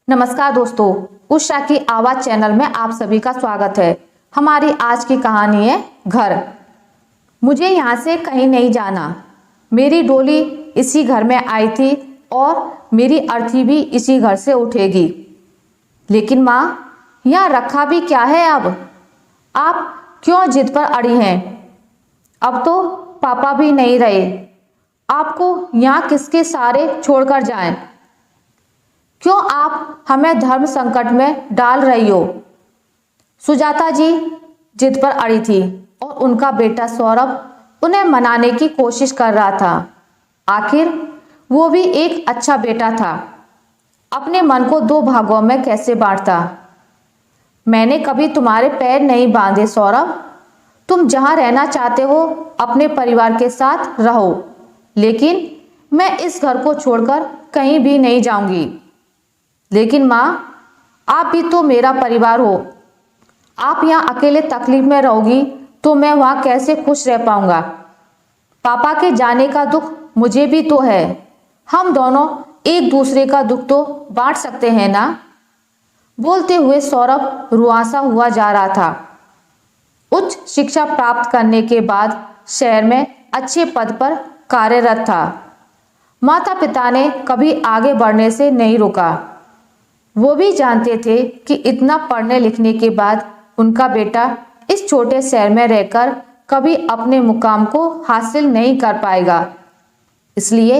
नमस्कार दोस्तों, उषा की आवाज चैनल में आप सभी का स्वागत है। हमारी आज की कहानी है घर। मुझे यहाँ से कहीं नहीं जाना। मेरी डोली इसी घर में आई थी और मेरी अर्थी भी इसी घर से उठेगी। लेकिन माँ, यहाँ रखा भी क्या है अब? आप क्यों जिद पर अड़ी हैं? अब तो पापा भी नहीं रहे। आपको यहाँ किसके सहारे छोड़कर जाएं? क्यों आप हमें धर्म संकट में डाल रही हो? सुजाता जी जिद पर अड़ी थी और उनका बेटा सौरभ उन्हें मनाने की कोशिश कर रहा था। आखिर वो भी एक अच्छा बेटा था। अपने मन को दो भागों में कैसे बांटता? मैंने कभी तुम्हारे पैर नहीं बांधे सौरभ। तुम जहां रहना चाहते हो अपने परिवार के साथ रहो, लेकिन मैं इस घर को छोड़कर कहीं भी नहीं जाऊंगी। लेकिन माँ, आप भी तो मेरा परिवार हो। आप यहाँ अकेले तकलीफ में रहोगी तो मैं वहाँ कैसे खुश रह पाऊंगा? पापा के जाने का दुख मुझे भी तो है। हम दोनों एक दूसरे का दुख तो बांट सकते हैं ना? बोलते हुए सौरभ रुआंसा हुआ जा रहा था। उच्च शिक्षा प्राप्त करने के बाद शहर में अच्छे पद पर कार्यरत था। माता पिता ने कभी आगे बढ़ने से नहीं रोका। वो भी जानते थे कि इतना पढ़ने लिखने के बाद उनका बेटा इस छोटे शहर में रहकर कभी अपने मुकाम को हासिल नहीं कर पाएगा। इसलिए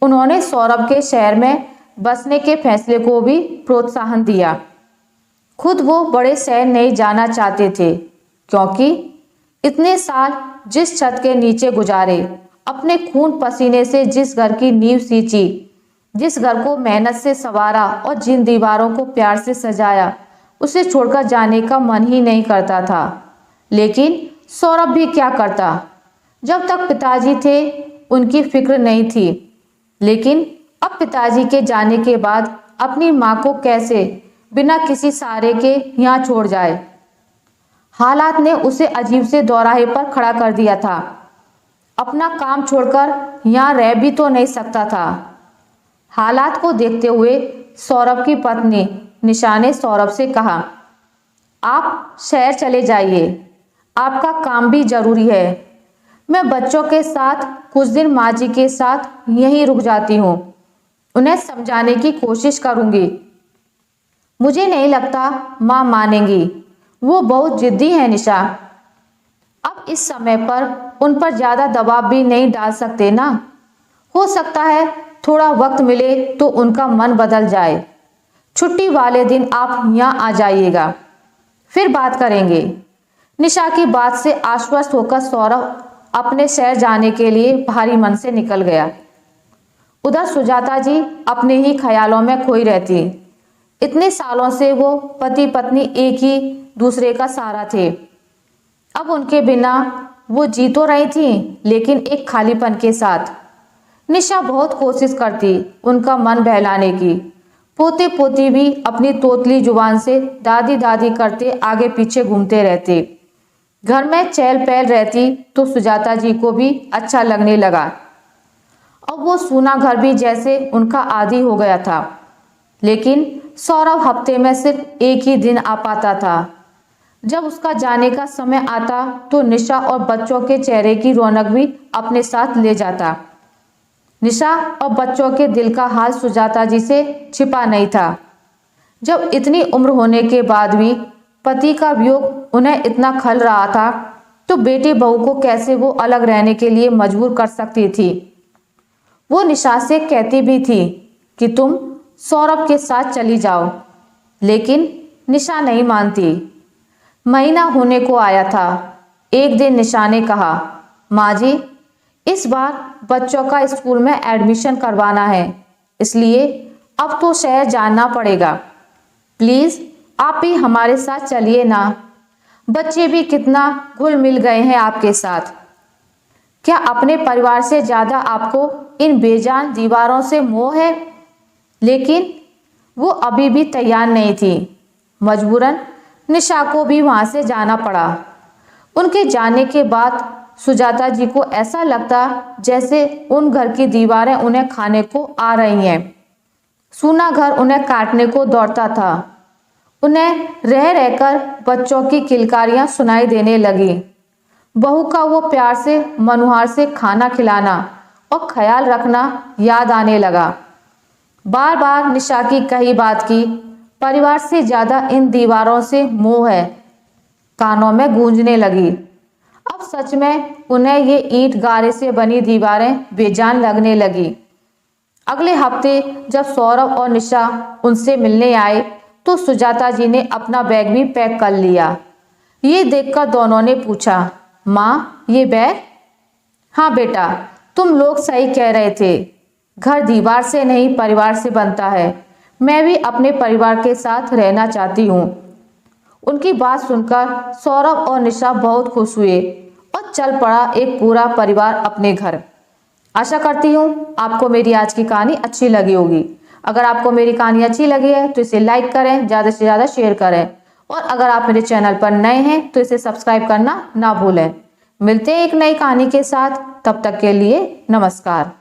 उन्होंने सौरभ के शहर में बसने के फैसले को भी प्रोत्साहन दिया। खुद वो बड़े शहर नहीं जाना चाहते थे, क्योंकि इतने साल जिस छत के नीचे गुजारे, अपने खून पसीने से जिस घर की नींव सींची, जिस घर को मेहनत से संवारा और जिन दीवारों को प्यार से सजाया, उसे छोड़कर जाने का मन ही नहीं करता था। लेकिन सौरभ भी क्या करता? जब तक पिताजी थे उनकी फिक्र नहीं थी, लेकिन अब पिताजी के जाने के बाद अपनी माँ को कैसे बिना किसी सहारे के यहाँ छोड़ जाए? हालात ने उसे अजीब से दोराहे पर खड़ा कर दिया था। अपना काम छोड़कर यहाँ रह भी तो नहीं सकता था। हालात को देखते हुए सौरभ की पत्नी निशा ने सौरभ से कहा, आप शहर चले जाइए, आपका काम भी जरूरी है। मैं बच्चों के साथ कुछ दिन माँ जी के साथ यहीं रुक जाती हूँ। उन्हें समझाने की कोशिश करूँगी। मुझे नहीं लगता माँ मानेंगी। वो बहुत जिद्दी है निशा। अब इस समय पर उन पर ज़्यादा दबाव भी नहीं डाल सकते ना। हो सकता है थोड़ा वक्त मिले तो उनका मन बदल जाए। छुट्टी वाले दिन आप यहाँ आ जाइएगा, फिर बात करेंगे। निशा की बात से आश्वस्त होकर सौरभ अपने शहर जाने के लिए भारी मन से निकल गया। उधर सुजाता जी अपने ही ख्यालों में खोई रहती। इतने सालों से वो पति पत्नी एक ही दूसरे का सहारा थे। अब उनके बिना वो जी तो रही थी, लेकिन एक खालीपन के साथ। निशा बहुत कोशिश करती उनका मन बहलाने की। पोते पोती भी अपनी तोतली जुबान से दादी दादी करते आगे पीछे घूमते रहते। घर में चहल पहल रहती तो सुजाता जी को भी अच्छा लगने लगा। अब वो सूना घर भी जैसे उनका आदी हो गया था। लेकिन सौरभ हफ्ते में सिर्फ एक ही दिन आ पाता था। जब उसका जाने का समय आता तो निशा और बच्चों के चेहरे की रौनक भी अपने साथ ले जाता। निशा और बच्चों के दिल का हाल सुजाता जी से छिपा नहीं था। जब इतनी उम्र होने के बाद भी पति का वियोग उन्हें इतना खल रहा था, तो बेटी बहू को कैसे वो अलग रहने के लिए मजबूर कर सकती थी। वो निशा से कहती भी थी कि तुम सौरभ के साथ चली जाओ, लेकिन निशा नहीं मानती। महीना होने को आया था। एक दिन निशा ने कहा, माँ जी, इस बार बच्चों का स्कूल में एडमिशन करवाना है, इसलिए अब तो शहर जाना पड़ेगा। प्लीज़ आप भी हमारे साथ चलिए ना। बच्चे भी कितना घुल मिल गए हैं आपके साथ। क्या अपने परिवार से ज़्यादा आपको इन बेजान दीवारों से मोह है? लेकिन वो अभी भी तैयार नहीं थी। मजबूरन निशा को भी वहाँ से जाना पड़ा। उनके जाने के बाद सुजाता जी को ऐसा लगता जैसे उन घर की दीवारें उन्हें खाने को आ रही हैं। सूना घर उन्हें काटने को दौड़ता था। उन्हें रह रहकर बच्चों की किलकारियां सुनाई देने लगी। बहू का वो प्यार से मनुहार से खाना खिलाना और ख्याल रखना याद आने लगा। बार बार निशा की कही बात की परिवार से ज्यादा इन दीवारों से मोह है कानों में गूंजने लगी। अब सच में उन्हें ये ईंट गारे से बनी दीवारें बेजान लगने लगी। अगले हफ्ते जब सौरभ और निशा उनसे मिलने आए तो सुजाता जी ने अपना बैग भी पैक कर लिया। ये देखकर दोनों ने पूछा, माँ ये बैग? हाँ बेटा, तुम लोग सही कह रहे थे। घर दीवार से नहीं परिवार से बनता है। मैं भी अपने परिवार के साथ रहना चाहती हूँ। उनकी बात सुनकर सौरभ और निशा बहुत खुश हुए और चल पड़ा एक पूरा परिवार अपने घर। आशा करती हूँ आपको मेरी आज की कहानी अच्छी लगी होगी। अगर आपको मेरी कहानी अच्छी लगी है तो इसे लाइक करें, ज़्यादा से ज़्यादा शेयर करें और अगर आप मेरे चैनल पर नए हैं तो इसे सब्सक्राइब करना ना भूलें। मिलते हैं एक नई कहानी के साथ, तब तक के लिए नमस्कार।